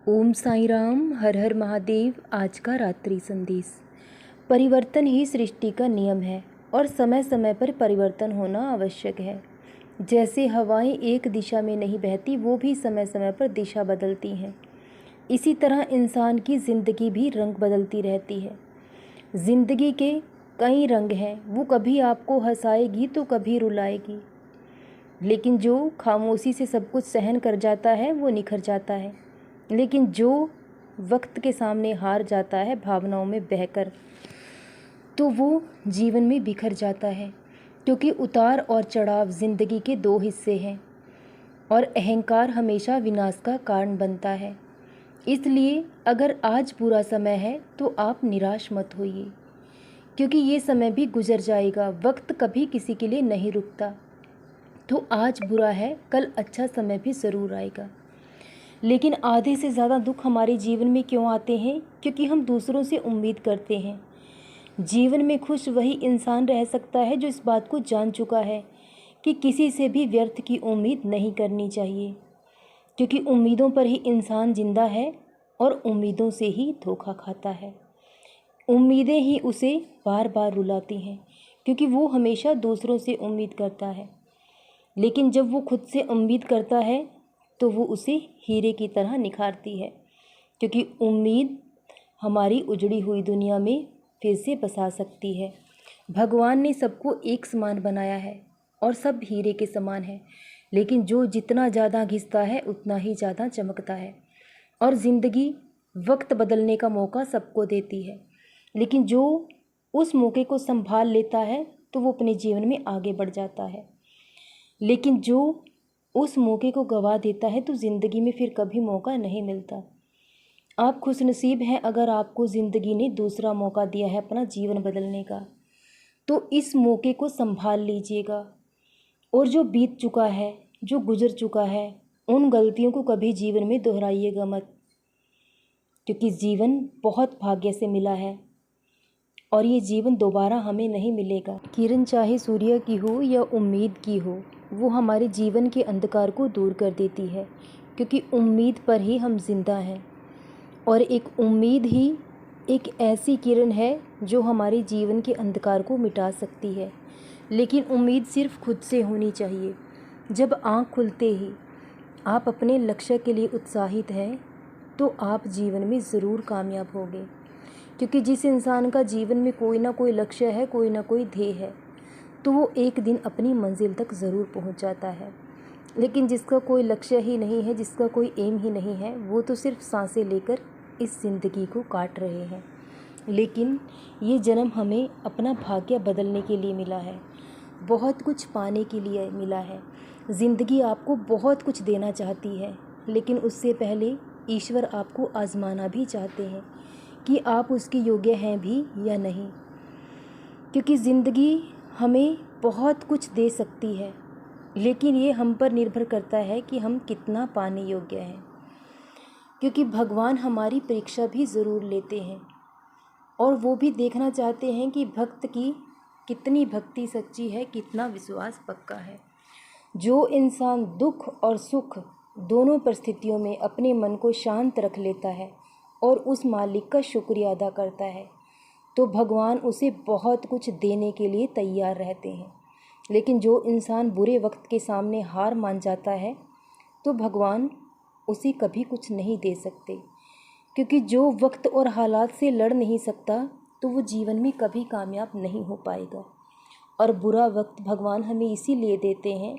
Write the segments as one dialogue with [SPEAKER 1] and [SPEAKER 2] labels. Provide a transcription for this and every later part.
[SPEAKER 1] ओम साई राम, हर हर महादेव। आज का रात्रि संदेश। परिवर्तन ही सृष्टि का नियम है और समय समय पर परिवर्तन होना आवश्यक है। जैसे हवाएं एक दिशा में नहीं बहती, वो भी समय समय पर दिशा बदलती हैं। इसी तरह इंसान की ज़िंदगी भी रंग बदलती रहती है। ज़िंदगी के कई रंग हैं, वो कभी आपको हंसाएगी तो कभी रुलाएगी, लेकिन जो खामोशी से सब कुछ सहन कर जाता है वो निखर जाता है। लेकिन जो वक्त के सामने हार जाता है भावनाओं में बहकर, तो वो जीवन में बिखर जाता है। क्योंकि उतार और चढ़ाव ज़िंदगी के दो हिस्से हैं और अहंकार हमेशा विनाश का कारण बनता है। इसलिए अगर आज बुरा समय है तो आप निराश मत होइए, क्योंकि ये समय भी गुजर जाएगा। वक्त कभी किसी के लिए नहीं रुकता। तो आज बुरा है, कल अच्छा समय भी ज़रूर आएगा। लेकिन आधे से ज़्यादा दुख हमारे जीवन में क्यों आते हैं? क्योंकि हम दूसरों से उम्मीद करते हैं। जीवन में खुश वही इंसान रह सकता है जो इस बात को जान चुका है कि किसी से भी व्यर्थ की उम्मीद नहीं करनी चाहिए, क्योंकि उम्मीदों पर ही इंसान जिंदा है और उम्मीदों से ही धोखा खाता है। उम्मीदें ही उसे बार बार रुलाती हैं, क्योंकि वो हमेशा दूसरों से उम्मीद करता है। लेकिन जब वो खुद से उम्मीद करता है तो वो उसे हीरे की तरह निखारती है, क्योंकि उम्मीद हमारी उजड़ी हुई दुनिया में फिर से बसा सकती है। भगवान ने सबको एक समान बनाया है और सब हीरे के समान है, लेकिन जो जितना ज़्यादा घिसता है उतना ही ज़्यादा चमकता है। और ज़िंदगी वक्त बदलने का मौका सबको देती है, लेकिन जो उस मौके को संभाल लेता है तो वो अपने जीवन में आगे बढ़ जाता है। लेकिन जो उस मौके को गवा देता है तो ज़िंदगी में फिर कभी मौका नहीं मिलता। आप खुशनसीब हैं अगर आपको ज़िंदगी ने दूसरा मौका दिया है अपना जीवन बदलने का, तो इस मौके को संभाल लीजिएगा। और जो बीत चुका है, जो गुजर चुका है, उन गलतियों को कभी जीवन में दोहराइएगा मत, क्योंकि जीवन बहुत भाग्य से मिला है और ये जीवन दोबारा हमें नहीं मिलेगा। किरण चाहे सूर्य की हो या उम्मीद की हो, वो हमारे जीवन के अंधकार को दूर कर देती है, क्योंकि उम्मीद पर ही हम जिंदा हैं। और एक उम्मीद ही एक ऐसी किरण है जो हमारे जीवन के अंधकार को मिटा सकती है। लेकिन उम्मीद सिर्फ खुद से होनी चाहिए। जब आँख खुलते ही आप अपने लक्ष्य के लिए उत्साहित हैं तो आप जीवन में ज़रूर कामयाब होंगे, क्योंकि जिस इंसान का जीवन में कोई ना कोई लक्ष्य है, कोई ना कोई ध्येय है, तो वो एक दिन अपनी मंजिल तक ज़रूर पहुंच जाता है। लेकिन जिसका कोई लक्ष्य ही नहीं है, जिसका कोई एम ही नहीं है, वो तो सिर्फ सांसें लेकर इस ज़िंदगी को काट रहे हैं। लेकिन ये जन्म हमें अपना भाग्य बदलने के लिए मिला है, बहुत कुछ पाने के लिए मिला है। ज़िंदगी आपको बहुत कुछ देना चाहती है, लेकिन उससे पहले ईश्वर आपको आजमाना भी चाहते हैं कि आप उसके योग्य हैं भी या नहीं। क्योंकि ज़िंदगी हमें बहुत कुछ दे सकती है, लेकिन ये हम पर निर्भर करता है कि हम कितना पाने योग्य हैं। क्योंकि भगवान हमारी परीक्षा भी ज़रूर लेते हैं और वो भी देखना चाहते हैं कि भक्त की कितनी भक्ति सच्ची है, कितना विश्वास पक्का है। जो इंसान दुख और सुख दोनों परिस्थितियों में अपने मन को शांत रख लेता है और उस मालिक का शुक्रिया अदा करता है, तो भगवान उसे बहुत कुछ देने के लिए तैयार रहते हैं। लेकिन जो इंसान बुरे वक्त के सामने हार मान जाता है तो भगवान उसे कभी कुछ नहीं दे सकते, क्योंकि जो वक्त और हालात से लड़ नहीं सकता तो वो जीवन में कभी कामयाब नहीं हो पाएगा। और बुरा वक्त भगवान हमें इसीलिए देते हैं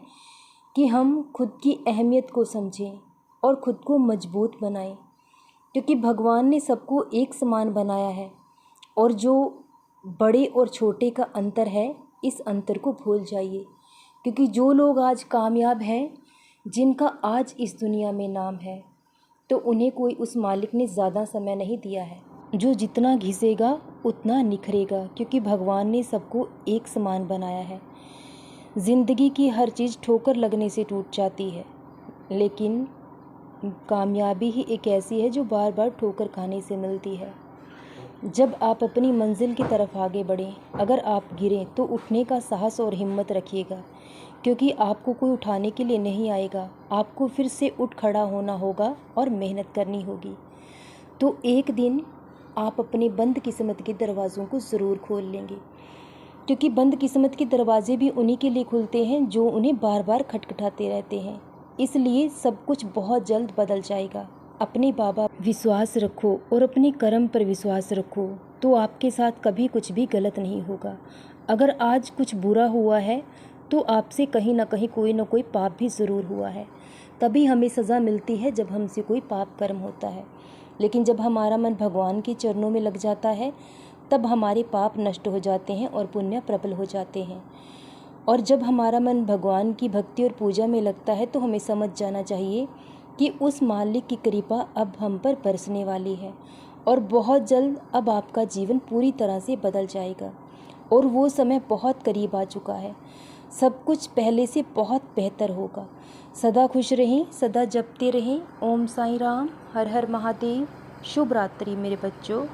[SPEAKER 1] कि हम खुद की अहमियत को समझें और खुद को मजबूत बनाएं, क्योंकि भगवान ने सबको एक समान बनाया है। और जो बड़े और छोटे का अंतर है, इस अंतर को भूल जाइए, क्योंकि जो लोग आज कामयाब हैं, जिनका आज इस दुनिया में नाम है, तो उन्हें कोई उस मालिक ने ज़्यादा समय नहीं दिया है। जो जितना घिसेगा उतना निखरेगा, क्योंकि भगवान ने सबको एक समान बनाया है। ज़िंदगी की हर चीज़ ठोकर लगने से टूट जाती है, लेकिन कामयाबी ही एक ऐसी है जो बार बार ठोकर खाने से मिलती है। जब आप अपनी मंजिल की तरफ आगे बढ़ें, अगर आप गिरें तो उठने का साहस और हिम्मत रखिएगा, क्योंकि आपको कोई उठाने के लिए नहीं आएगा। आपको फिर से उठ खड़ा होना होगा और मेहनत करनी होगी। तो एक दिन आप अपने बंद किस्मत के दरवाज़ों को ज़रूर खोल लेंगे, क्योंकि बंद किस्मत के दरवाजे भी उन्हीं के लिए खुलते हैं जो उन्हें बार बार खटखटाते रहते हैं। इसलिए सब कुछ बहुत जल्द बदल जाएगा। अपने बाबा विश्वास रखो और अपने कर्म पर विश्वास रखो, तो आपके साथ कभी कुछ भी गलत नहीं होगा। अगर आज कुछ बुरा हुआ है तो आपसे कहीं ना कहीं कोई ना कोई पाप भी ज़रूर हुआ है। तभी हमें सज़ा मिलती है जब हमसे कोई पाप कर्म होता है। लेकिन जब हमारा मन भगवान के चरणों में लग जाता है तब हमारे पाप नष्ट हो जाते हैं और पुण्य प्रबल हो जाते हैं। और जब हमारा मन भगवान की भक्ति और पूजा में लगता है तो हमें समझ जाना चाहिए कि उस मालिक की कृपा अब हम पर बरसने वाली है और बहुत जल्द अब आपका जीवन पूरी तरह से बदल जाएगा और वो समय बहुत करीब आ चुका है। सब कुछ पहले से बहुत बेहतर होगा। सदा खुश रहें, सदा जपते रहें। ओम साईं राम, हर हर महादेव। शुभ रात्रि मेरे बच्चों।